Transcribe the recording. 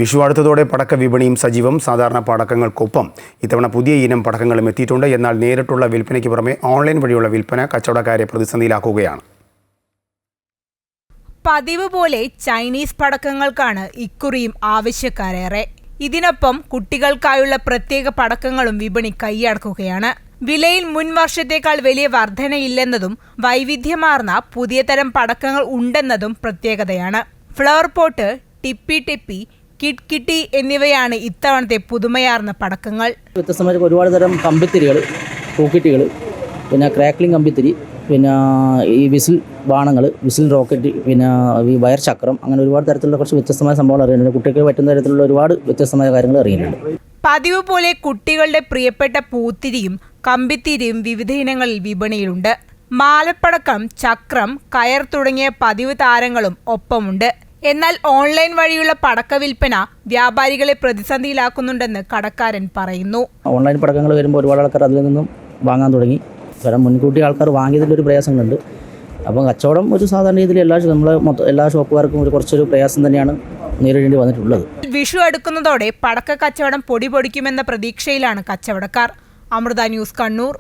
വിഷു അടുത്തതോടെ പടക്ക വിപണിയും സജീവം. സാധാരണ പടക്കങ്ങൾക്കൊപ്പം ഇത്തവണ പുതിയ ഇനം പടക്കങ്ങളും എത്തിയിട്ടുണ്ട്. എന്നാൽ നേരിട്ടുള്ള വിൽപ്പനയ്ക്ക് പുറമെ ഓൺലൈൻ വഴിയുള്ള വിൽപ്പന കച്ചവടക്കാരെ പ്രതിസന്ധിയിലാക്കുകയാണ്. പതിവ് പോലെ ചൈനീസ് പടക്കങ്ങൾക്കാണ് ഇക്കുറിയും ആവശ്യക്കാരേറെ. ഇതിനൊപ്പം കുട്ടികൾക്കായുള്ള പ്രത്യേക പടക്കങ്ങളും വിപണി കൈയടക്കുകയാണ്. വിലയിൽ മുൻ വർഷത്തേക്കാൾ വലിയ വർധനയില്ലെന്നതും വൈവിധ്യമാർന്ന പുതിയ തരം പടക്കങ്ങൾ ഉണ്ടെന്നതും പ്രത്യേകതയാണ്. ഫ്ലവർ പോട്ട്, ടിപ്പി ടെപ്പി, കിറ്റ് കിട്ടി എന്നിവയാണ് ഇത്തവണത്തെ പുതുമയാർന്ന പടക്കങ്ങൾ. വ്യത്യസ്തമായ ഒരുപാട് തരം കമ്പിത്തിരികൾ, പൂക്കിറ്റികൾ, പിന്നെ ക്രാക്ലിംഗ് കമ്പിത്തിരി, പിന്നെ ഈ വിസിൽ ബാണങ്ങൾ, വിസിൽ റോക്കറ്റ്, പിന്നെ ഈ വയർ ചക്രം, അങ്ങനെ ഒരുപാട് തരത്തിലുള്ള കുറച്ച് വ്യത്യസ്തമായ സംഭവങ്ങൾ അറിയുന്നുണ്ട്. കുട്ടികൾക്ക് പറ്റുന്ന തരത്തിലുള്ള ഒരുപാട് വ്യത്യസ്തമായ കാര്യങ്ങൾ അറിയുന്നുണ്ട്. പതിവ് പോലെ കുട്ടികളുടെ പ്രിയപ്പെട്ട പൂത്തിരിയും കമ്പിത്തിരിയും വിവിധ ഇനങ്ങളിൽ വിപണിയിലുണ്ട്. മാലപ്പടക്കം, ചക്രം, കയർ തുടങ്ങിയ പതിവ് താരങ്ങളും ഒപ്പമുണ്ട്. എന്നാൽ ഓൺലൈൻ വഴിയുള്ള പടക്ക വിൽപ്പന വ്യാപാരികളെ പ്രതിസന്ധിയിലാക്കുന്നുണ്ടെന്ന് കടക്കാരൻ പറയുന്നു. ഓൺലൈൻ പടക്കങ്ങൾ വരുമ്പോൾ ഒരുപാട് ആൾക്കാർ അതിൽ നിന്നും വാങ്ങാൻ തുടങ്ങി. കാരണം മുൻകൂട്ടി ആൾക്കാർ വാങ്ങിയതിൻ്റെ ഒരു പ്രയാസങ്ങളുണ്ട്. അപ്പം കച്ചവടം ഒരു സാധാരണ രീതിയിൽ എല്ലാ ഷോപ്പുകാർക്കും കുറച്ചൊരു പ്രയാസം തന്നെയാണ് നേരിടേണ്ടി വന്നിട്ടുള്ളത്. വിഷു അടുക്കുന്നതോടെ പടക്ക കച്ചവടം പൊടി പൊടിക്കുമെന്ന പ്രതീക്ഷയിലാണ് കച്ചവടക്കാർ. അമൃത ന്യൂസ്, കണ്ണൂർ.